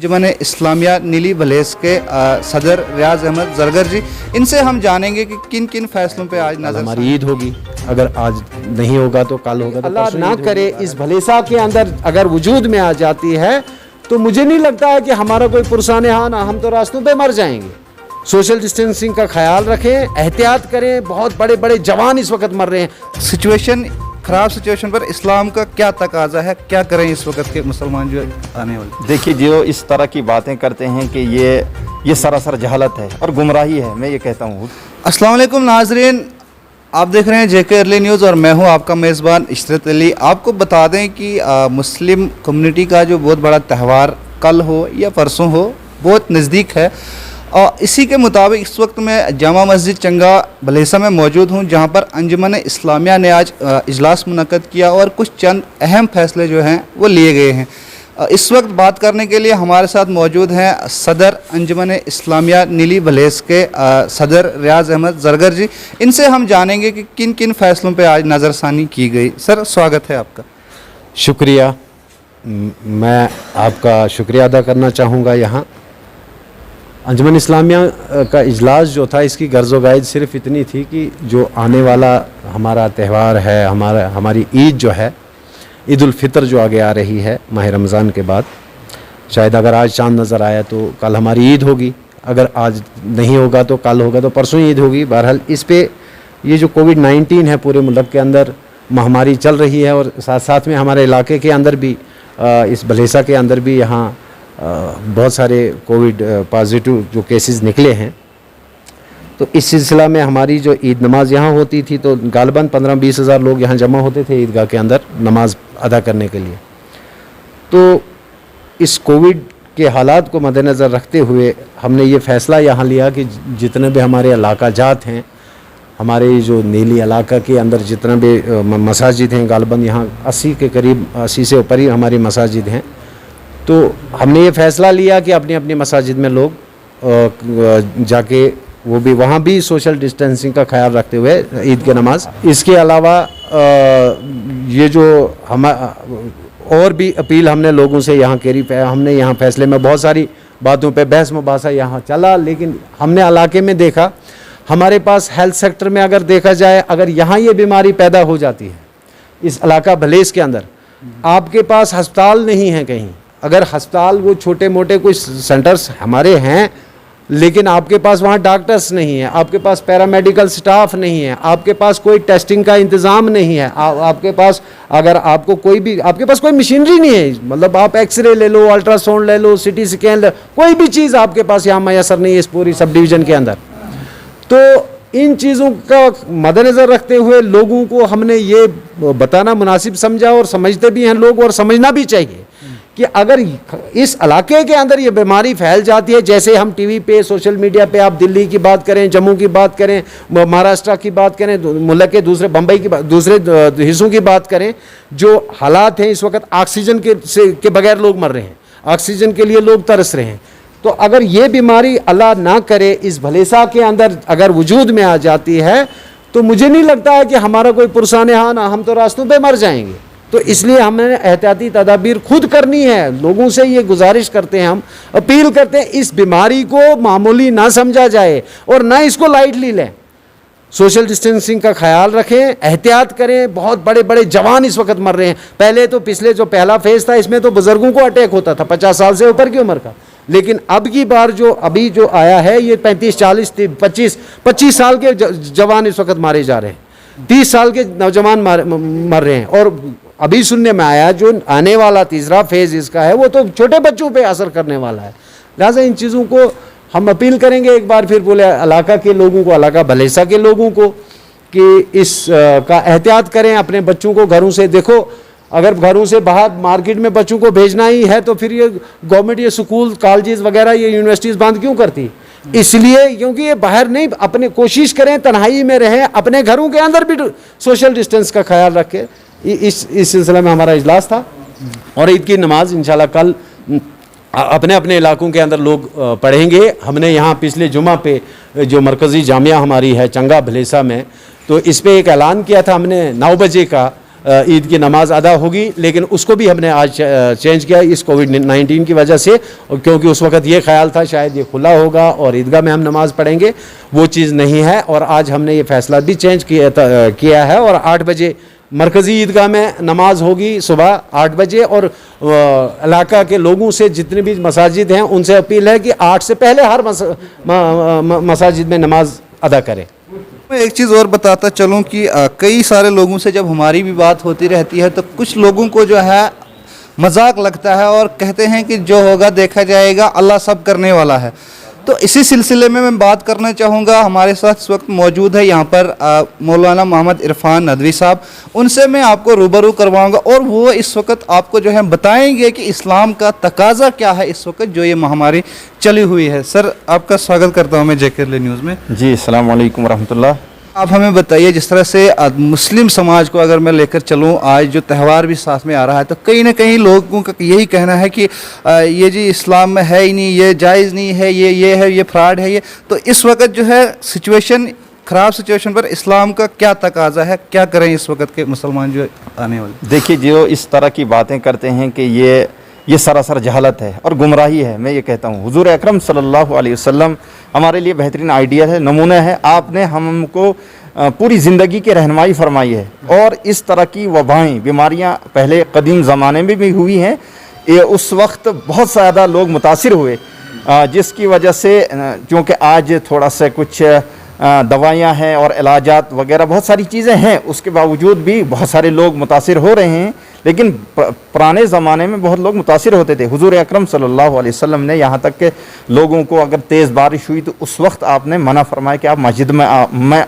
अंजुमन इस्लामिया नीली भलेस के सदर रियाज अहमद जरगर जी, इनसे हम जानेंगे कि किन किन फैसलों पे आज नजर हमारी ईद होगी। अगर आज नहीं होगा तो कल होगा। तो अल्लाह ना करे इस भलेसा के अंदर अगर वजूद में आ जाती है तो मुझे नहीं लगता है कि हमारा कोई पुरसान हान, हम तो रास्तों पे मर जाएंगे। सोशल डिस्टेंसिंग का ख्याल रखें, एहतियात करें। बहुत बड़े बड़े जवान इस वक्त मर रहे हैं। सिचुएशन ख़राब सिचुएशन पर इस्लाम का क्या तकाजा है, क्या करें इस वक्त के मुसलमान जो आने वाले? देखिए, जो इस तरह की बातें करते हैं कि ये सरासर जहालत है और गुमराही है, मैं ये कहता हूँ। अस्सलाम वालेकुम नाजरीन, आप देख रहे हैं जेके अर्ली न्यूज़ और मैं हूं आपका मेज़बान इशरत अली। आपको बता दें कि मुस्लिम कम्युनिटी का जो बहुत बड़ा त्यौहार कल हो या परसों हो, बहुत नज़दीक है। और इसी के मुताबिक इस वक्त मैं जामा मस्जिद चंगा भलेसा में मौजूद हूं, जहां पर अंजुमन इस्लामिया ने आज इजलास मुनक्कद किया और कुछ चंद अहम फैसले जो हैं वो लिए गए हैं। इस वक्त बात करने के लिए हमारे साथ मौजूद हैं सदर अंजुमन इस्लामिया नीली भलेस के सदर रियाज अहमद जरगर जी। इनसे हम जानेंगे कि किन किन फैसलों पे आज नज़रसानी की गई। सर, स्वागत है आपका। शुक्रिया। मैं आपका शुक्रिया अदा करना चाहूँगा। यहाँ अंजुमन इस्लामिया का इजलास जो था, इसकी गर्ज़ व गायद सिर्फ इतनी थी कि जो आने वाला हमारा त्यौहार है, हमारी ईद जो है, ईद उल फितर जो आगे आ रही है माह रमज़ान के बाद, शायद अगर आज चांद नज़र आया तो कल हमारी ईद होगी। अगर आज नहीं होगा तो कल होगा, तो परसों ईद होगी। बहरहाल इस पे ये जो कोविड-19 है पूरे मुल्क के अंदर महामारी चल रही है और साथ साथ में हमारे इलाके के अंदर भी, इस भलेसा के अंदर भी यहाँ बहुत सारे कोविड पॉजिटिव जो केसेस निकले हैं। तो इस सिलसिला में हमारी जो ईद नमाज यहाँ होती थी, तो गालिबन 15-20 हज़ार लोग यहाँ जमा होते थे ईदगाह के अंदर नमाज अदा करने के लिए। तो इस कोविड के हालात को मद्देनज़र रखते हुए हमने ये फ़ैसला यहाँ लिया कि जितने भी हमारे इलाका जात हैं, हमारे जो नीली इलाका के अंदर जितना भी मसाजिद हैं, गालिबन यहाँ 80 के करीब, 80 से ऊपर ही हमारी मसाजिद हैं। तो हमने ये फ़ैसला लिया कि अपनी अपनी मसाजिद में लोग जाके वो भी वहाँ भी सोशल डिस्टेंसिंग का ख्याल रखते हुए ईद की नमाज। इसके अलावा ये जो हम और भी अपील हमने लोगों से यहाँ करी। हमने यहाँ फ़ैसले में बहुत सारी बातों पे बहस मुबासा यहाँ चला, लेकिन हमने इलाके में देखा, हमारे पास हेल्थ सेक्टर में अगर देखा जाए, अगर यहाँ ये बीमारी पैदा हो जाती है इस इलाका भलेस के अंदर, आपके पास अस्पताल नहीं है कहीं। अगर अस्पताल वो छोटे मोटे कुछ सेंटर्स हमारे हैं, लेकिन आपके पास वहाँ डॉक्टर्स नहीं है, आपके पास पैरामेडिकल स्टाफ नहीं है, आपके पास कोई टेस्टिंग का इंतज़ाम नहीं है, आपके पास अगर आपको कोई भी, आपके पास कोई मशीनरी नहीं है, मतलब आप एक्सरे ले लो, अल्ट्रासाउंड ले लो, सिटी स्कैन ले, कोई भी चीज़ आपके पास यहाँ मैसर नहीं है इस पूरी सब डिवीज़न के अंदर। तो इन चीज़ों का मद्देनज़र रखते हुए लोगों को हमने ये बताना मुनासिब समझा, और समझते भी हैं लोग, और समझना भी चाहिए कि अगर इस इलाके के अंदर ये बीमारी फैल जाती है, जैसे हम टीवी पे, सोशल मीडिया पे, आप दिल्ली की बात करें, जम्मू की बात करें, महाराष्ट्र की बात करें, मुल्क के दूसरे, बम्बई की दूसरे हिस्सों की बात करें, जो हालात हैं इस वक्त, ऑक्सीजन के बगैर लोग मर रहे हैं, ऑक्सीजन के लिए लोग तरस रहे हैं। तो अगर ये बीमारी अल्लाह ना करे इस भलेसा के अंदर अगर वजूद में आ जाती है, तो मुझे नहीं लगता है कि हमारा कोई पुरसान हान, हम तो रास्तों पे मर जाएंगे। तो इसलिए हमें एहतियाती तदाबीर खुद करनी है। लोगों से ये गुजारिश करते हैं, हम अपील करते हैं, इस बीमारी को मामूली ना समझा जाए और ना इसको लाइटली लें। सोशल डिस्टेंसिंग का ख्याल रखें, एहतियात करें। बहुत बड़े बड़े जवान इस वक्त मर रहे हैं। पहले तो पिछले जो पहला फेज़ था, इसमें तो बुजुर्गों को अटैक होता था 50 साल से ऊपर की उम्र का, लेकिन अब की बार जो अभी जो आया है, ये 35, 40, 25 साल के जवान इस वक्त मारे जा रहे हैं, 30 साल के नौजवान मर रहे हैं। और अभी सुनने में आया जो आने वाला तीसरा फेज़ इसका है, वो तो छोटे बच्चों पे असर करने वाला है। लिहाजा इन चीज़ों को हम अपील करेंगे एक बार फिर बोले इलाका के लोगों को, इलाका भलेसा के लोगों को, कि इस का एहतियात करें। अपने बच्चों को घरों से, देखो अगर घरों से बाहर मार्केट में बच्चों को भेजना ही है, तो फिर ये गवर्नमेंट ये स्कूल, कॉलेजेस वगैरह, ये यूनिवर्सिटीज़ बंद क्यों करती? इसलिए क्योंकि ये बाहर नहीं, अपने कोशिश करें तन्हाई में रहें, अपने घरों के अंदर भी सोशल डिस्टेंस का ख्याल रखें। इस सिलसिले में हमारा इजलास था, और ईद की नमाज इंशाल्लाह कल अपने अपने इलाकों के अंदर लोग पढ़ेंगे। हमने यहाँ पिछले जुमा पे जो मरकज़ी जामिया हमारी है चंगा भलेसा में, तो इस पर एक ऐलान किया था हमने 9 बजे का, ईद की नमाज अदा होगी, लेकिन उसको भी हमने आज चेंज किया इस कोविड-19 की वजह से, और क्योंकि उस वक्त ये ख्याल था शायद ये खुला होगा और ईदगाह में हम नमाज पढ़ेंगे, वो चीज़ नहीं है। और आज हमने ये फैसला भी चेंज किया है और 8 बजे मरकज़ी ईदगाह में नमाज होगी सुबह 8 बजे। और इलाका के लोगों से जितने भी मसाजिद हैं उनसे अपील है कि 8 से पहले हर मसाजिद में नमाज अदा करें। मैं एक चीज़ और बताता चलूं कि कई सारे लोगों से जब हमारी भी बात होती रहती है तो कुछ लोगों को जो है मजाक लगता है और कहते हैं कि जो होगा देखा जाएगा, अल्लाह सब करने वाला है। तो इसी सिलसिले में मैं बात करना चाहूँगा, हमारे साथ इस वक्त मौजूद है यहाँ पर मौलाना मोहम्मद इरफान नदवी साहब। उनसे मैं आपको रूबरू करवाऊँगा और वो इस वक्त आपको जो है बताएंगे कि इस्लाम का तकाजा क्या है इस वक्त जो ये महामारी चली हुई है। सर, आपका स्वागत करता हूँ मैं जेकेएलए न्यूज़ में। जी, अस्सलाम वालेकुम रहमतुल्लाह। आप हमें बताइए, जिस तरह से मुस्लिम समाज को अगर मैं लेकर चलूँ, आज जो त्यौहार भी साथ में आ रहा है, तो कहीं ना कहीं लोगों का यही कहना है कि ये जी इस्लाम में है ही नहीं, ये जायज़ नहीं है, ये है, ये फ्रॉड है। ये तो इस वक्त जो है सिचुएशन, ख़राब सिचुएशन पर इस्लाम का क्या तकाजा है, क्या करें इस वक्त के मुसलमान जो आने वाले? देखिए, जो इस तरह की बातें करते हैं कि ये सरासर जहालत है और गुमराही है, मैं ये कहता हूँ। हुजूर अकरम सल्लल्लाहु अलैहि वसल्लम हमारे लिए बेहतरीन आइडिया है, नमूना है। आपने हमको पूरी ज़िंदगी की रहनुमाई फरमाई है। और इस तरह की वबाएँ, बीमारियाँ पहले कदीम ज़माने में भी हुई हैं, ये उस वक्त बहुत ज़्यादा लोग मुतासिर हुए, जिसकी वजह से क्योंकि आज थोड़ा सा कुछ दवाइयाँ हैं और इलाजात वगैरह बहुत सारी चीज़ें हैं, उसके बावजूद भी बहुत सारे लोग मुतासिर हो रहे हैं। लेकिन पुराने ज़माने में बहुत लोग मुतासिर होते थे। हुजूर अकरम सल्लल्लाहु अलैहि वसल्लम ने यहाँ तक के लोगों को अगर तेज़ बारिश हुई तो उस वक्त आपने मना फरमाया कि आप मस्जिद में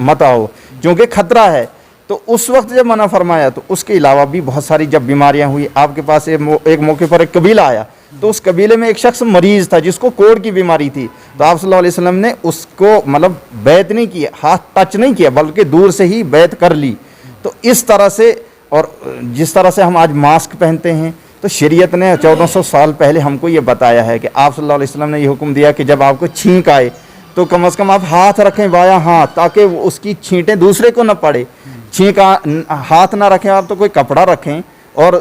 मत आओ क्योंकि ख़तरा है। तो उस वक्त जब मना फरमाया तो उसके अलावा भी बहुत सारी जब बीमारियाँ हुई, आपके पास एक मौके पर एक कबीला आया, तो उस कबीले में एक शख्स मरीज़ था जिसको कोढ़ की बीमारी थी। तो आप सल्लल्लाहु अलैहि वसल्लम ने उसको मतलब बैत नहीं किया, हाथ टच नहीं किया, बल्कि दूर से ही बैत कर ली। तो इस तरह से, और जिस तरह से हम आज मास्क पहनते हैं, तो शरीयत ने 1400 साल पहले हमको ये बताया है कि आप सल्लल्लाहु अलैहि वसल्लम ने ये हुक्म दिया कि जब आपको छींक आए तो कम से कम आप हाथ रखें, बायां हाथ, ताकि उसकी छींटें दूसरे को न पड़े। छींक हाथ ना रखें आप तो कोई कपड़ा रखें और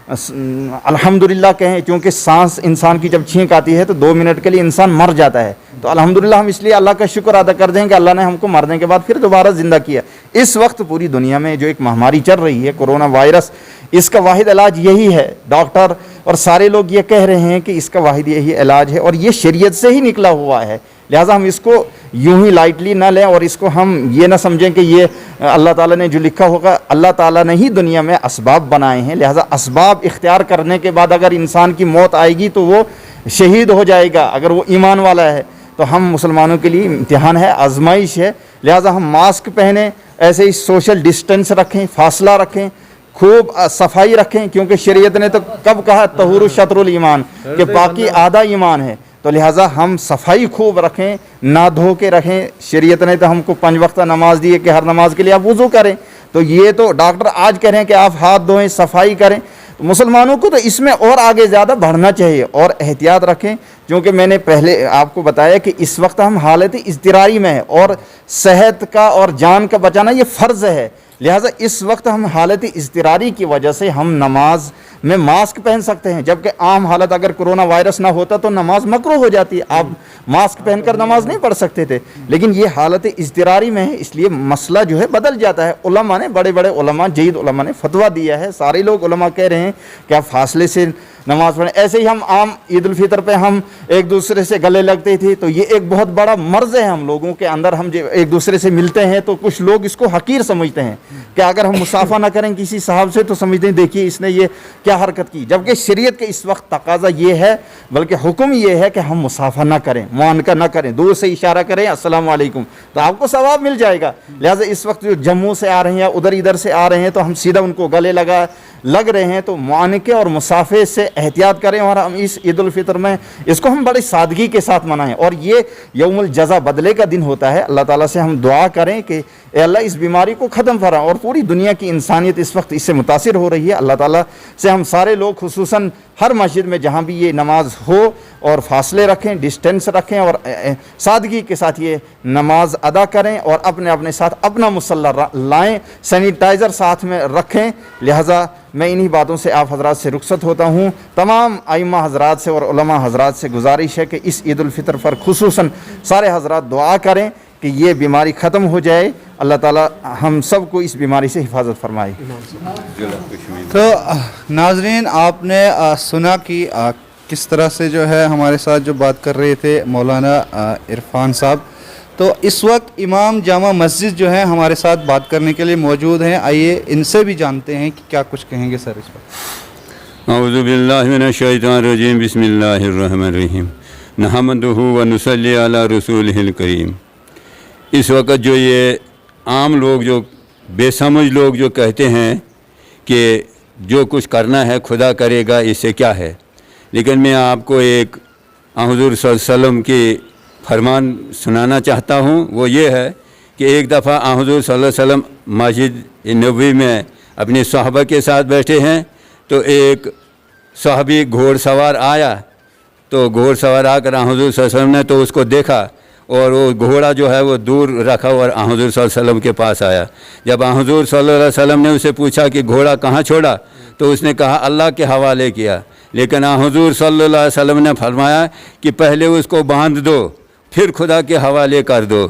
अल्हम्दुलिल्लाह कहें, क्योंकि सांस इंसान की जब छींक आती है तो 2 मिनट के लिए इंसान मर जाता है। तो अल्हम्दुलिल्लाह हम इसलिए अल्लाह का शुक्र अदा कर दें कि अल्लाह ने हमको मरने के बाद फिर दोबारा ज़िंदा किया। इस वक्त पूरी दुनिया में जो एक महामारी चल रही है कोरोना वायरस, इसका वाहिद इलाज यही है। डॉक्टर और सारे लोग ये कह रहे हैं कि इसका वाहिद यही इलाज है और ये शरीयत से ही निकला हुआ है। लिहाजा हम इसको यूं ही लाइटली ना लें और इसको हम ये ना समझें कि ये अल्लाह ताला ने जो लिखा होगा। अल्लाह ताला ने ही दुनिया में असबाब बनाए हैं, लिहाजा असबाब इख्तियार करने के बाद अगर इंसान की मौत आएगी तो वो शहीद हो जाएगा अगर वो ईमान वाला है। तो हम मुसलमानों के लिए इम्तिहान है, आजमाइश है। लिहाजा हम मास्क पहने, ऐसे ही सोशल डिस्टेंस रखें, फासला रखें, खूब सफाई रखें, क्योंकि शरीयत ने तो कब कहा तहुरु शतरुल ईमान, कि पाकी आधा ईमान है। तो लिहाजा हम सफाई खूब रखें, ना धो के रखें। शरीयत ने तो हमको 5 वक्त नमाज दी है कि हर नमाज के लिए आप वज़ू करें। तो ये तो डॉक्टर आज कह रहे हैं कि आप हाथ धोएं, सफाई करें। तो मुसलमानों को तो इसमें और आगे ज़्यादा बढ़ना चाहिए और एहतियात रखें, क्योंकि मैंने पहले आपको बताया कि इस वक्त हम हालत इज़्तिरारी में है और सेहत का और जान का बचाना ये फ़र्ज़ है। लिहाजा इस वक्त हम हालत इज़्तिरारी की वजह से हम नमाज में मास्क पहन सकते हैं, जबकि आम हालत अगर कोरोना वायरस ना होता तो नमाज मकरूह हो जाती है। आप मास्क पहनकर नमाज नहीं पढ़ सकते थे, लेकिन ये हालत इज़्तिरारी में है, इसलिए मसला जो है बदल जाता है। उलमा ने, बड़े बड़े उलमा, जयीद उलमा ने फतवा दिया है। सारे लोग उलमा कह रहे हैं कि आप फासले से नमाज पढ़ें। ऐसे ही हम आम ईद उल फितर पे हम एक दूसरे से गले लगते थे, तो ये एक बहुत बड़ा मर्ज़ है हम लोगों के अंदर। हम एक दूसरे से मिलते हैं तो कुछ लोग इसको हकीर समझते हैं कि अगर हम मुसाफा ना करें किसी साहब से तो समझते हैं देखिए इसने ये क्या हरकत की, जबकि शरीयत के इस वक्त तकाजा ये है, बल्कि हुक्म ये है कि हम मुसाफा ना करें, मुआनका ना करें, दूर से इशारा करें अस्सलाम वालेकुम, तो आपको सवाब मिल जाएगा। लिहाजा इस वक्त जो जम्मू से आ रहे हैं या उधर इधर से आ रहे हैं तो हम सीधा उनको गले लग रहे हैं तो मुआनके और मुसाफे से एहतियात करें और हम इस ईद उल फितर में इसको हम बड़ी सादगी के साथ मनाएं। और ये यौमुल जज़ा बदले का दिन होता है। अल्लाह ताला से हम दुआ करें कि ए अल्लाह इस बीमारी को ख़त्म फरमा। और पूरी दुनिया की इंसानियत इस वक्त इससे मुतासिर हो रही है। अल्लाह ताला से हम सारे लोग खुसूसन हर मस्जिद में जहाँ भी ये नमाज हो और फासले रखें, डिस्टेंस रखें और सादगी के साथ ये नमाज अदा करें और अपने अपने साथ अपना मुसल्ला लाएं, सैनिटाइज़र साथ में रखें। लिहाजा मैं इन्हीं बातों से आप हजरात से रुखसत होता हूँ। तमाम आइम्मा हजरात से और उलमा हजरात से गुजारिश है कि इस ईद उल फितर पर खुसूसन सारे हजरात दुआ करें कि ये बीमारी ख़त्म हो जाए। अल्लाह ताला हम सब को इस बीमारी से हिफाजत फरमाए। तो नाजरीन, आपने सुना कि किस तरह से जो है हमारे साथ जो बात कर रहे थे मौलाना इरफान साहब। तो इस वक्त इमाम जामा मस्जिद जो है हमारे साथ बात करने के लिए मौजूद हैं। आइए इनसे भी जानते हैं कि क्या कुछ कहेंगे सर इस पर। औज़ु बिल्लाहि मिनश शैतानिर रजीम, बिस्मिल्लाहिर रहमानिर रहीम, नहमदुहु व नुसल्ली अला रसूलिहिल करीम। इस वक्त जो ये आम लोग, जो बेसमझ लोग जो कहते हैं कि जो कुछ करना है खुदा करेगा, इससे क्या है, लेकिन मैं आपको एक हुज़ूर सल्लल्लाहु अलैहि वसल्लम की फरमान सुनाना चाहता हूँ। वो ये है कि एक दफ़ा हुज़ूर सल्लल्लाहु अलैहि वसल्लम मस्जिद नबवी में अपने सहाबा के साथ बैठे हैं तो एक सहाबी घोड़सवार आया। तो घोड़सवार आकर हुज़ूर सल्लल्लाहु अलैहि वसल्लम ने तो उसको देखा और वो घोड़ा जो है वो दूर रखा और हुज़ूर सल्लल्लाहु अलैहि वसल्लम के पास आया। जब हुज़ूर सल्लल्लाहु अलैहि वसल्लम ने उसे पूछा कि घोड़ा कहाँ छोड़ा, तो उसने कहा अल्लाह के हवाले किया। लेकिन हुज़ूर सल्लल्लाहु अलैहि वसल्लम ने फरमाया कि पहले उसको बांध दो, फिर खुदा के हवाले कर दो,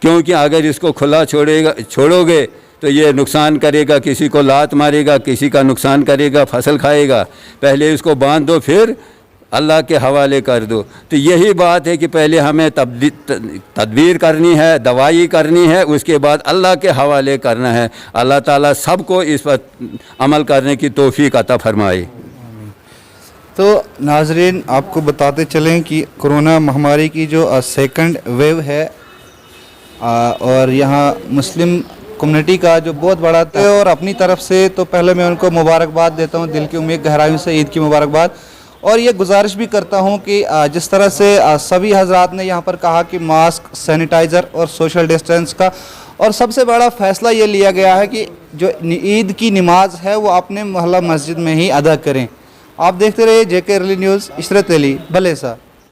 क्योंकि अगर इसको खुला छोड़ोगे तो ये नुकसान करेगा, किसी को लात मारेगा, किसी का नुकसान करेगा, फसल खाएगा। पहले इसको बांध दो, फिर अल्लाह के हवाले कर दो। तो यही बात है कि पहले हमें तदबीर करनी है, दवाई करनी है, उसके बाद अल्लाह के हवाले करना है। अल्लाह ताला सबको इस पर अमल करने की तौफीक अता फरमाए। तो नाजरीन, आपको बताते चलें कि कोरोना महामारी की जो सेकंड वेव है और यहाँ मुस्लिम कम्युनिटी का जो बहुत बड़ा है, और अपनी तरफ से तो पहले मैं उनको मुबारकबाद देता हूँ, दिल की उम्मीद गहराइयों से ईद की मुबारकबाद। और ये गुजारिश भी करता हूँ कि जिस तरह से सभी हजरात ने यहाँ पर कहा कि मास्क, सैनिटाइज़र और सोशल डिस्टेंस का, और सबसे बड़ा फ़ैसला ये लिया गया है कि जो ईद की नमाज है वो अपने मोहल्ला मस्जिद में ही अदा करें। आप देखते रहिए JK early news, Ishrat Ali, भले सा।